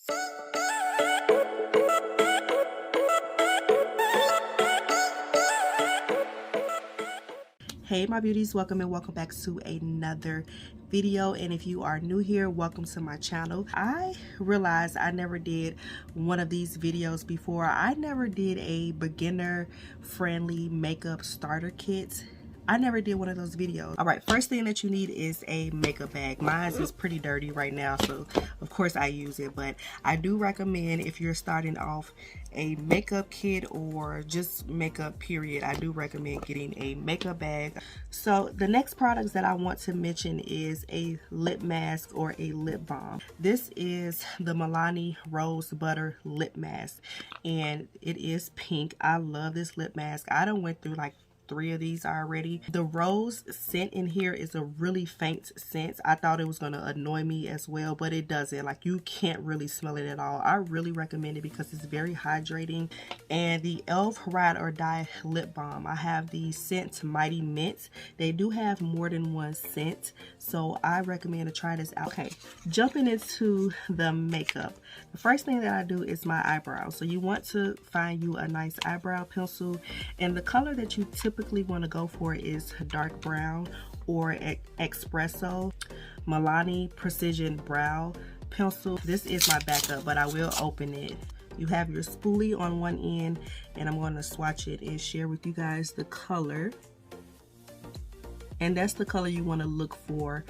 Hey my beauties, welcome back to another video. And if you are new here, welcome to my channel. I realized I never did one of these videos before. I never did a beginner friendly makeup starter kit. I never did one of those videos. All right, first thing that you need is a makeup bag. Mine is pretty dirty right now, so of course I use it, but I do recommend if you're starting off a makeup kit or just makeup period, I do recommend getting a makeup bag. So the next products that I want to mention is a lip mask or a lip balm. This is the Milani Rose Butter Lip Mask, and it is pink. I love this lip mask. I done went through like 3 of these already. The rose scent in here is a really faint scent. I thought it was going to annoy me as well, but it doesn't. Like, you can't really smell it at all. I really recommend it because it's very hydrating. And the e.l.f. Ride or Die lip balm, I have the scent Mighty Mint. They do have more than one scent, so I recommend to try this out. Okay, jumping into the makeup, the first thing that I do is my eyebrows. So you want to find you a nice eyebrow pencil, and the color that you typically want to go for is dark brown or expresso. Milani Precision Brow Pencil. This is my backup, but I will open it. You have your spoolie on one end, and I'm going to swatch it and share with you guys the color. And that's the color you want to look for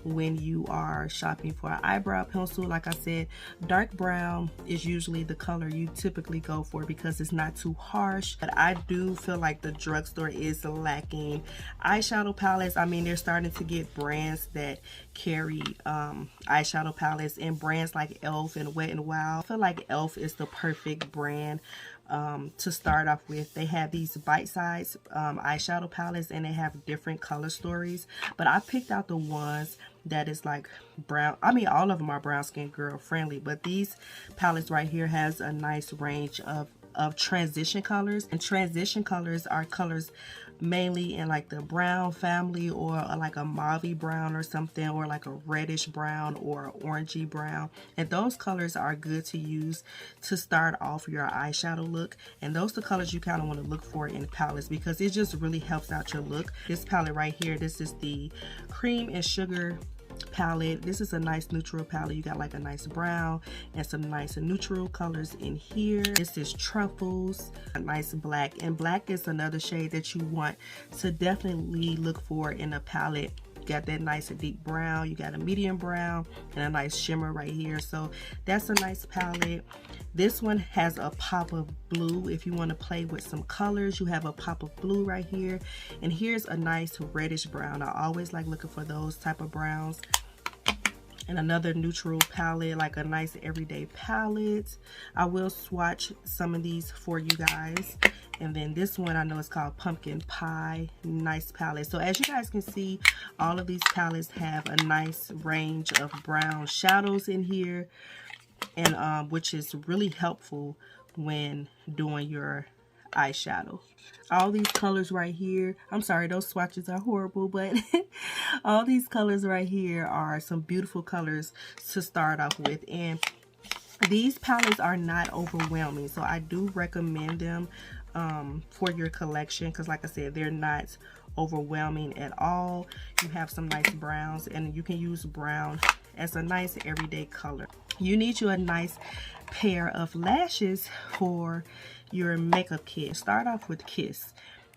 when you are shopping for an eyebrow pencil. Like I said, dark brown is usually the color you typically go for because it's not too harsh. But I do feel like the drugstore is lacking eyeshadow palettes. I mean, they're starting to get brands that carry eyeshadow palettes, and brands like e.l.f. and Wet n Wild. I feel like e.l.f. is the perfect brand to start off with. They have these bite-sized eyeshadow palettes, and they have different color stories, but I picked out the ones that is like brown. I mean, all of them are brown skin girl friendly, but these palettes right here has a nice range of transition colors. And transition colors are colors mainly in like the brown family, or like a mauve brown or something, or like a reddish brown or orangey brown. And those colors are good to use to start off your eyeshadow look. And those are the colors you kind of want to look for in palettes because it just really helps out your look. This palette right here, this is the Cream and Sugar palette. This is a nice neutral palette. You got like a nice brown and some nice neutral colors in here. This is Truffles, a nice black, and black is another shade that you want to definitely look for in a palette. You got that nice deep brown, you got a medium brown, and a nice shimmer right here. So that's a nice palette. This one has a pop of blue. If you want to play with some colors, you have a pop of blue right here. And here's a nice reddish brown. I always like looking for those type of browns. And another neutral palette, like a nice everyday palette. I will swatch some of these for you guys. And then this one I know is called Pumpkin Pie. Nice palette. So as you guys can see, all of these palettes have a nice range of brown shadows in here, and which is really helpful when doing your eyeshadow. All these colors right here, I'm sorry, those swatches are horrible, but all these colors right here are some beautiful colors to start off with. And these palettes are not overwhelming, so I do recommend them for your collection because, like I said, they're not overwhelming at all. You have some nice browns, and you can use brown as a nice everyday color. You need you a nice pair of lashes for your makeup kit. Start off with Kiss.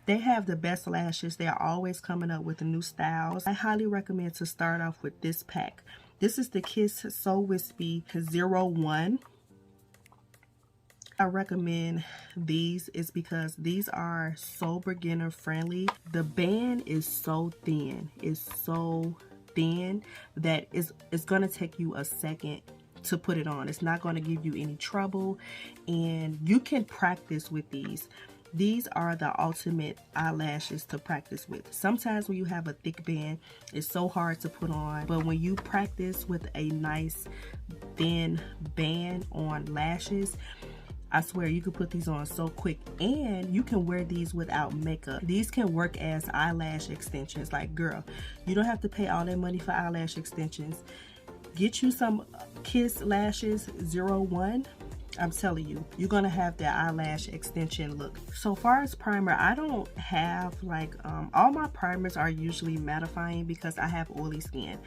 They have the best lashes. They're always coming up with new styles. I highly recommend to start off with this pack. This is the Kiss So Wispy 01. I recommend these is because these are so beginner friendly. The band is so thin. It's so thin that it's going to take you a second to put it on. It's not going to give you any trouble, and you can practice with these. These are the ultimate eyelashes to practice with. Sometimes when you have a thick band, it's so hard to put on, but when you practice with a nice thin band on lashes, I swear you can put these on so quick, and you can wear these without makeup. These can work as eyelash extensions. Like, girl, you don't have to pay all that money for eyelash extensions. Get you some Kiss Lashes 01. I'm telling you, you're gonna have that eyelash extension look. So far as primer, I don't have like all my primers are usually mattifying because I have oily skin.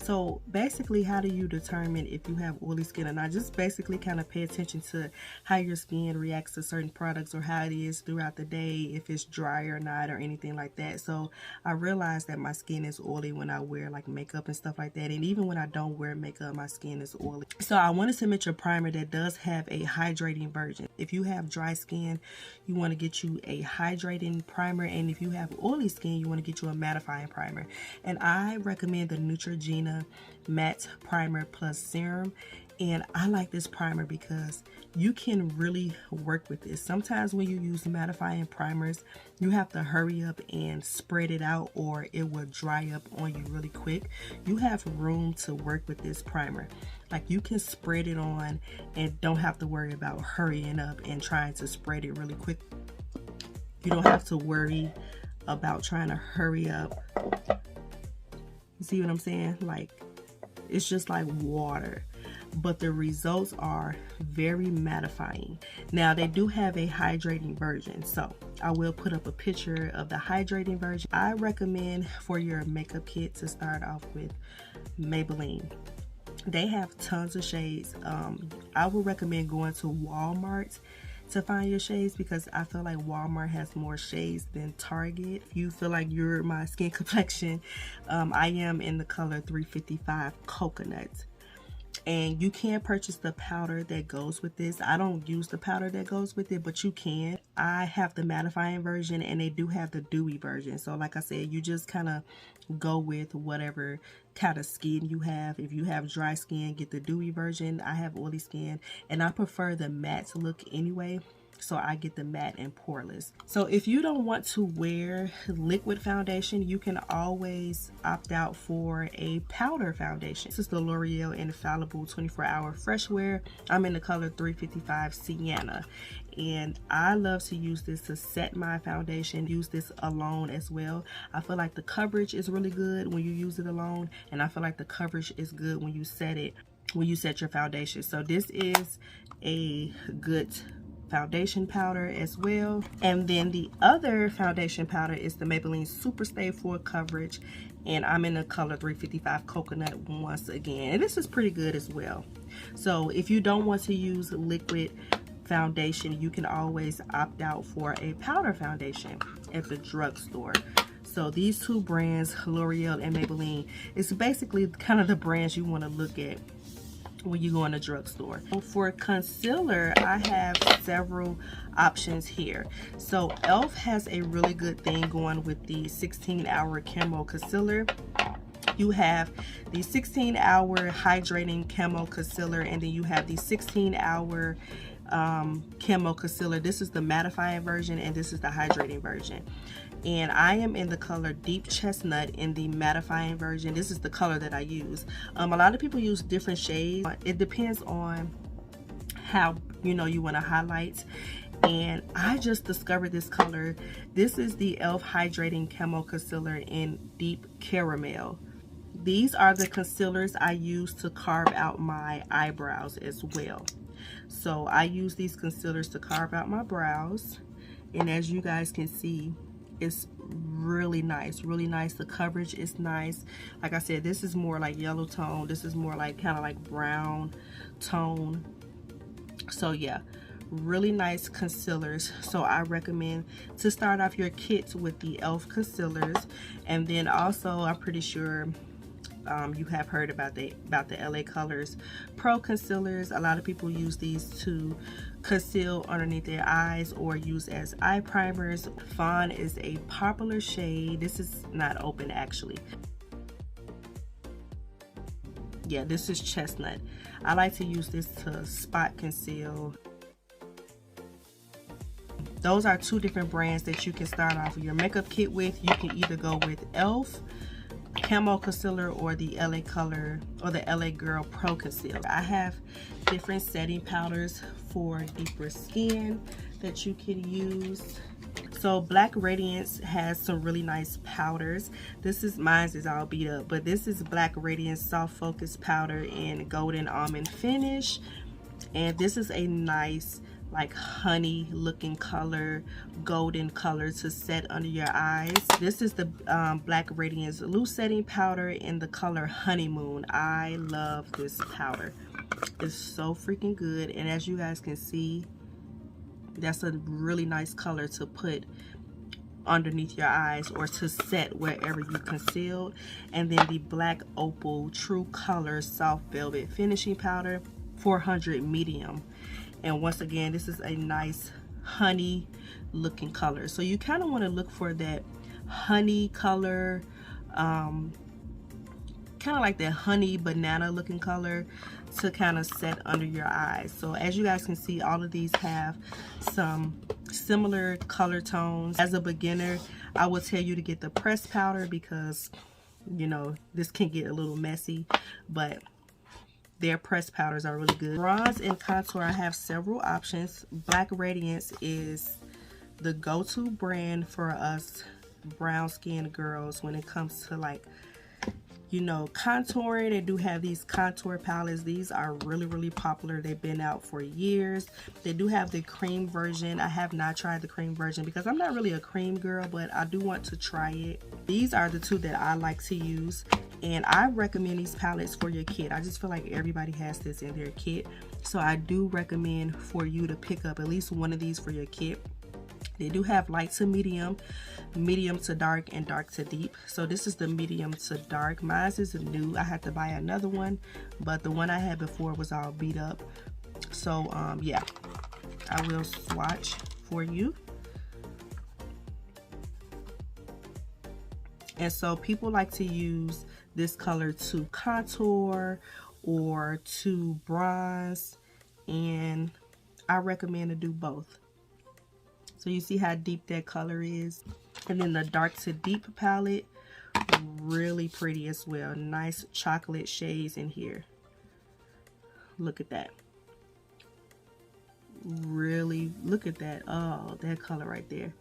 So basically, how do you determine if you have oily skin or not? Just basically kind of pay attention to how your skin reacts to certain products or how it is throughout the day, if it's dry or not or anything like that. So I realized that my skin is oily when I wear like makeup and stuff like that, and even when I don't wear makeup, my skin is oily. So I want to submit your primer that does have a hydrating version. If you have dry skin, you want to get you a hydrating primer, and if you have oily skin, you want to get you a mattifying primer. And I recommend the Neutrogena matte primer plus serum. And I like this primer because you can really work with this. Sometimes when you use mattifying primers, you have to hurry up and spread it out or it will dry up on you really quick. You have room to work with this primer. Like, you can spread it on and don't have to worry about hurrying up and trying to spread it really quick. You don't have to worry about trying to hurry up. You see what I'm saying? Like, it's just like water. But the results are very mattifying. Now, they do have a hydrating version, so I will put up a picture of the hydrating version. I recommend for your makeup kit to start off with Maybelline. They have tons of shades. I would recommend going to Walmart to find your shades because I feel like Walmart has more shades than Target. If you feel like you're my skin complexion, I am in the color 355 Coconut. And you can purchase the powder that goes with this. I don't use the powder that goes with it, but you can. I have the mattifying version, and they do have the dewy version. So like I said, you just kind of go with whatever kind of skin you have. If you have dry skin, get the dewy version. I have oily skin, and I prefer the matte look anyway. So I get the matte and poreless. So if you don't want to wear liquid foundation, you can always opt out for a powder foundation. This is the Loreal Infallible 24-Hour Fresh Wear. I'm in the color 355 Sienna. And I love to use this to set my foundation, use this alone as well. I feel like the coverage is really good when you use it alone, and I feel like the coverage is good when you set it, when you set your foundation. So this is a good foundation powder as well. And then the other foundation powder is the Maybelline Superstay Full Coverage, and I'm in the color 355 Coconut once again. And this is pretty good as well. So if you don't want to use liquid foundation, you can always opt out for a powder foundation at the drugstore. So these two brands, L'Oreal and Maybelline, is basically kind of the brands you want to look at when you go in the drugstore. For concealer, I have several options here. So e.l.f. has a really good thing going with the 16-hour camo concealer. You have the 16-hour hydrating camo concealer, and then you have the 16-hour camo concealer. This is the mattifying version, and this is the hydrating version. And I am in the color Deep Chestnut in the mattifying version. This is the color that I use. A lot of people use different shades. It depends on how you want to highlight. And I just discovered this color. This is the e.l.f. Hydrating Camo Concealer in Deep Caramel. These are the concealers I use to carve out my eyebrows as well. So I use these concealers to carve out my brows. And as you guys can see, it's really nice, really nice. The coverage is nice. Like I said, this is more like yellow tone. This is more like kind of like brown tone. So yeah, really nice concealers. So I recommend to start off your kits with the e.l.f. concealers. And then also, I'm pretty sure you have heard about the LA Colors Pro concealers. A lot of people use these to conceal underneath their eyes or use as eye primers. Fawn is a popular shade. This is not open actually. Yeah, this is Chestnut. I like to use this to spot conceal. Those are two different brands that you can start off your makeup kit with. You can either go with e.l.f. Camo Concealer or the LA Color or the LA Girl Pro Concealer. I have different setting powders for deeper skin that you can use. So Black Radiance has some really nice powders. Mine's is all beat up, but this is Black Radiance Soft Focus Powder in Golden Almond Finish. And this is a nice like honey looking color, golden color to set under your eyes. This is the Black Radiance Loose Setting Powder in the color Honeymoon. I love this powder. It's so freaking good, and as you guys can see, that's a really nice color to put underneath your eyes or to set wherever you concealed. And then the Black Opal True Color Soft Velvet Finishing Powder, 400 medium. And once again, this is a nice honey looking color. So you kind of want to look for that honey color, kind of like that honey banana looking color to kind of set under your eyes. So as you guys can see, all of these have some similar color tones. As a beginner, I will tell you to get the pressed powder because, you know, this can get a little messy, but their pressed powders are really good. Bronze and contour, I have several options. Black Radiance is the go-to brand for us brown skinned girls when it comes to, like, you know, contouring. They do have these contour palettes. These are really popular. They've been out for years. They do have the cream version. I have not tried the cream version because I'm not really a cream girl, but I do want to try it. These are the two that I like to use, and I recommend these palettes for your kit. I just feel like everybody has this in their kit, so I do recommend for you to pick up at least one of these for your kit. They do have light to medium, medium to dark, and dark to deep. So this is the medium to dark. Mine is new. I had to buy another one, but the one I had before was all beat up. So yeah, I will swatch for you. And so people like to use this color to contour or to bronze, and I recommend to do both. So you see how deep that color is. And then the dark to deep palette, really pretty as well. Nice chocolate shades in here. Look at that. Really, look at that. Oh, that color right there.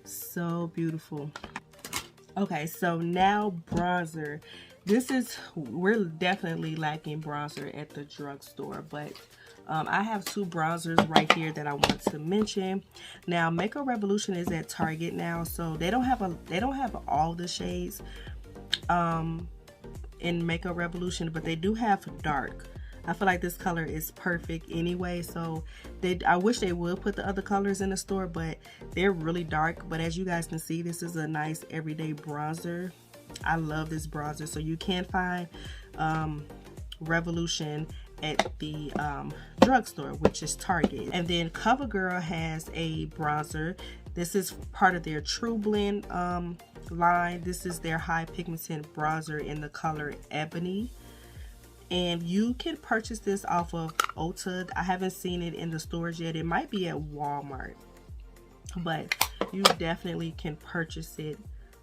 So beautiful. Okay, so now bronzer. We're definitely lacking bronzer at the drugstore, but I have two bronzers right here that I want to mention. Now, Makeup Revolution is at Target now, so they don't have all the shades in Makeup Revolution, but they do have dark. I feel like this color is perfect anyway, so I wish they would put the other colors in the store, but they're really dark. But as you guys can see, this is a nice everyday bronzer. I love this bronzer. So you can find Revolution at the drugstore, which is Target. And then CoverGirl has a bronzer. This is part of their True Blend line. This is their high pigmented bronzer in the color Ebony. And you can purchase this off of Ulta. I haven't seen it in the stores yet. It might be at Walmart, but you definitely can purchase it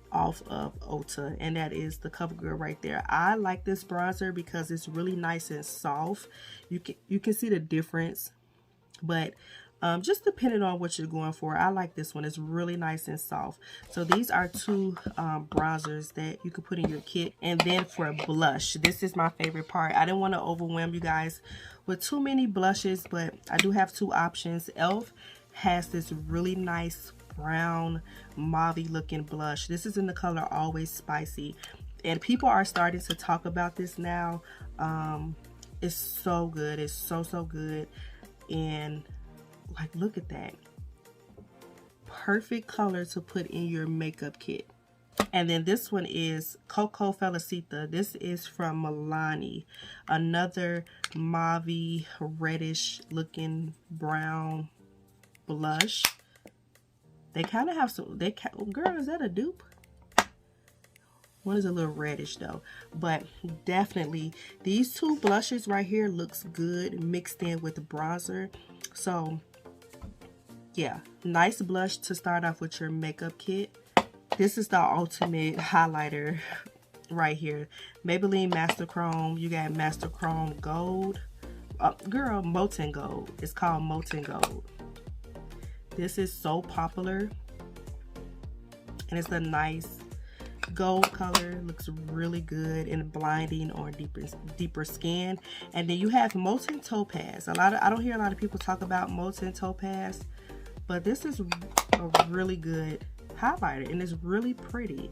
off of Ulta, and that is the CoverGirl right there. I like this bronzer because it's really nice and soft. You can see the difference, but just depending on what you're going for, I like this one. It's really nice and soft. So these are two bronzers that you can put in your kit. And then for blush, this is my favorite part. I didn't want to overwhelm you guys with too many blushes, but I do have two options. e.l.f. has this really nice brown mauve looking blush. This is in the color Always Spicy, and people are starting to talk about this now. It's so good. It's so good. And like, look at that. Perfect color to put in your makeup kit. And then this one is Cocoa Felicita. This is from Milani. Another mauve reddish looking brown blush. They kind of have some, girl, is that a dupe? One is a little reddish though, but definitely these two blushes right here looks good mixed in with the bronzer. So yeah, nice blush to start off with your makeup kit. This is the ultimate highlighter right here. Maybelline Master Chrome. You got Master Chrome Gold. Girl, Molten Gold. It's called Molten Gold. This is so popular and it's a nice gold color. Looks really good and blinding on deeper skin. And then you have molten topaz. I don't hear a lot of people talk about molten topaz, but this is a really good highlighter, and it's really pretty.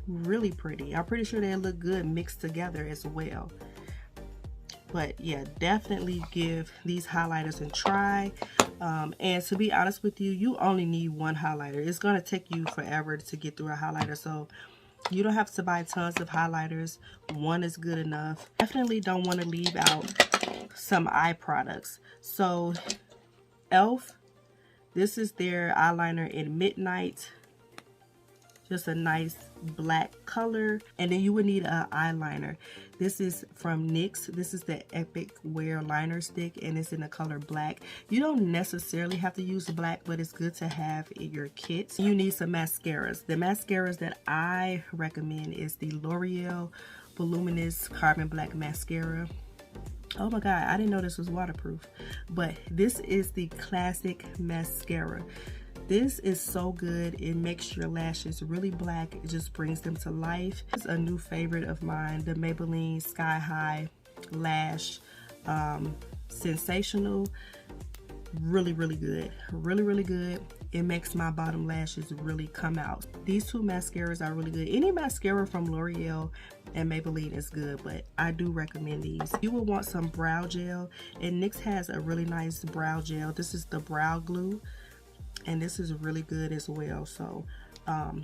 Really pretty. I'm pretty sure they look good mixed together as well. But yeah, definitely give these highlighters a try. And to be honest with you, you only need one highlighter. It's going to take you forever to get through a highlighter, so you don't have to buy tons of highlighters. One is good enough. Definitely don't want to leave out some eye products. So e.l.f., this is their eyeliner in Midnight. Just a nice black color. And then you would need an eyeliner. This is from NYX. This is the Epic Wear Liner Stick, and it's in the color black. You don't necessarily have to use black, but it's good to have in your kit. You need some mascaras. The mascaras that I recommend is the Loreal Voluminous Carbon Black Mascara. Oh my god, I didn't know this was waterproof. But this is the classic mascara. This is so good. It makes your lashes really black. It just brings them to life. It's a new favorite of mine, the Maybelline Sky High Lash Sensational. Really, really good. Really, really good. It makes my bottom lashes really come out. These two mascaras are really good. Any mascara from L'Oreal and Maybelline is good, but I do recommend these. You will want some brow gel, and NYX has a really nice brow gel. This is the brow glue, and this is really good as well. So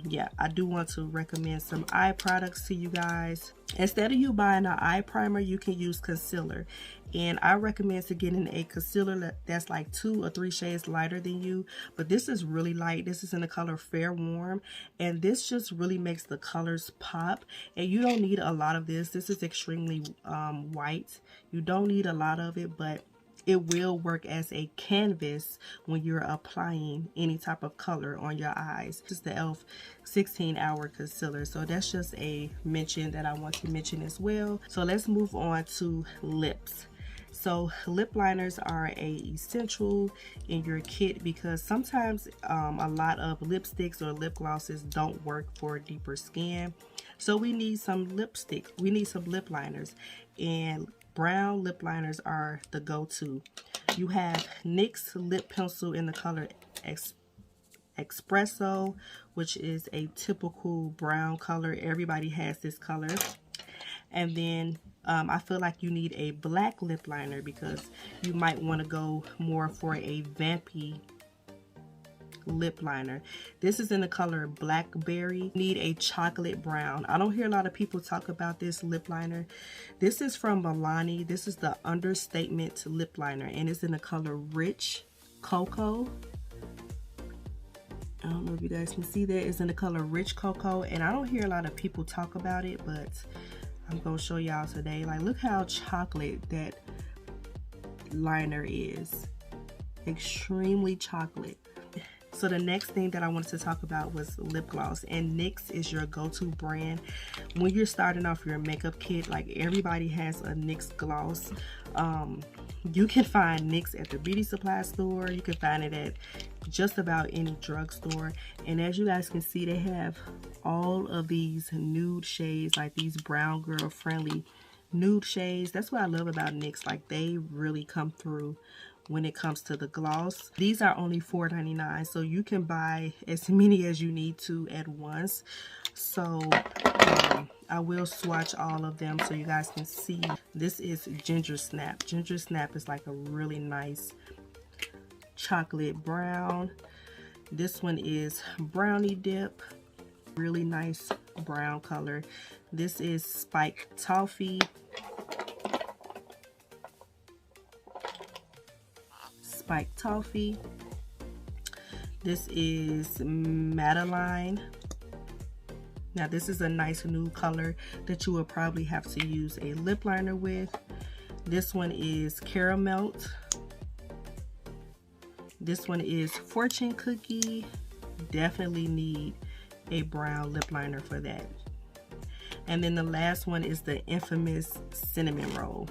yeah, I do want to recommend some eye products to you guys. Instead of you buying an eye primer, you can use concealer, and I recommend to getting a concealer that's like 2 or 3 shades lighter than you. But this is really light. This is in the color Fair Warm, and this just really makes the colors pop. And you don't need a lot of this. This is extremely white. You don't need a lot of it, but it will work as a canvas when you're applying any type of color on your eyes. This is the e.l.f. 16-hour concealer. So that's just a mention that I want to mention as well. So let's move on to lips. So lip liners are a essential in your kit, because sometimes a lot of lipsticks or lip glosses don't work for deeper skin. So we need some lipstick. We need some lip liners, and brown lip liners are the go-to. You have NYX lip pencil in the color Expresso, which is a typical brown color. Everybody has this color. And then I feel like you need a black lip liner, because you might want to go more for a vampy lip liner. This is in the color Blackberry. Need a chocolate brown. I don't hear a lot of people talk about this lip liner. This is from Milani. This is the Understatement lip liner, and it's in the color Rich Cocoa. I don't know if you guys can see that. It's in the color Rich Cocoa, and I don't hear a lot of people talk about it, but I'm gonna show y'all today. Like, look how chocolate that liner is. Extremely chocolate. So the next thing that I wanted to talk about was lip gloss, and NYX is your go-to brand when you're starting off your makeup kit. Like, everybody has a NYX gloss. You can find NYX at the beauty supply store. You can find it at just about any drugstore. And as you guys can see, they have all of these nude shades, like these brown girl friendly nude shades. That's what I love about NYX. Like, they really come through when it comes to the gloss. These are only $4.99, so you can buy as many as you need to at once. So I will swatch all of them so you guys can see. This is Ginger Snap. Ginger Snap is like a really nice chocolate brown. This one is Brownie Dip. Really nice brown color. This is Spiked Toffee. Spiked Toffee. This is Maybelline. Now this is a nice new color that you will probably have to use a lip liner with. This one is Caramel. This one is Fortune Cookie. Definitely need a brown lip liner for that. And then the last one is the infamous Cinnamon Roll.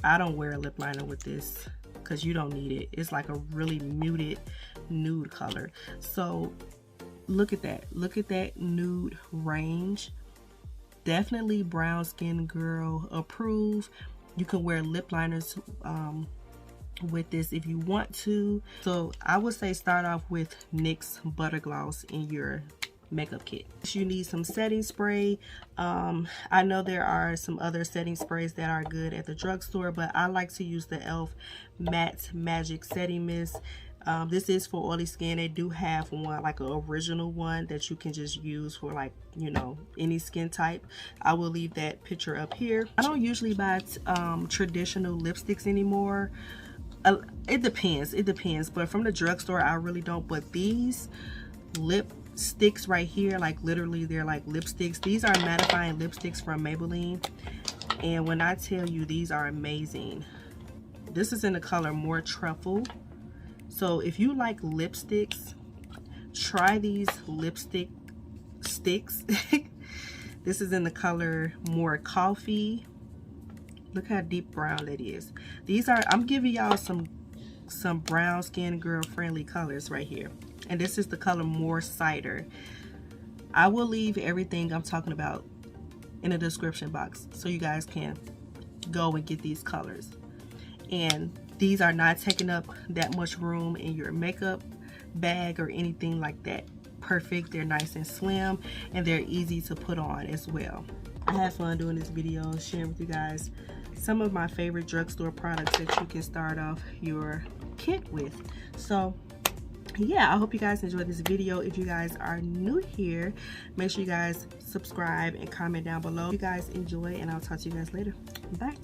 I don't wear a lip liner with this because you don't need it. It's like a really muted nude color. So look at that. Look at that nude range. Definitely brown skin girl approved. You can wear lip liners with this if you want to. So I would say start off with NYX Butter Gloss in your makeup kit. You need some setting spray. I know there are some other setting sprays that are good at the drugstore, but I like to use the e.l.f. Matte Magic Setting Mist. This is for oily skin. They do have one, like an original one that you can just use for, like, you know, any skin type. I will leave that picture up here. I don't usually buy traditional lipsticks anymore. It depends, but from the drugstore I really don't. But these lipsticks right here, like literally they're like lipsticks. These are mattifying lipsticks from Maybelline, and when I tell you, these are amazing. This is in the color More Truffle. So if you like lipsticks, try these lipstick sticks. This is in the color More Coffee. Look how deep brown that is. These are, I'm giving y'all some brown skin girl friendly colors right here. And this is the color More Cider. I will leave everything I'm talking about in the description box so you guys can go and get these colors. And these are not taking up that much room in your makeup bag or anything like that. Perfect. They're nice and slim, and they're easy to put on as well. I had fun doing this video, sharing with you guys some of my favorite drugstore products that you can start off your kit with. So yeah, I hope you guys enjoyed this video. If you guys are new here, make sure you guys subscribe and comment down below. You guys enjoy, and I'll talk to you guys later. Bye.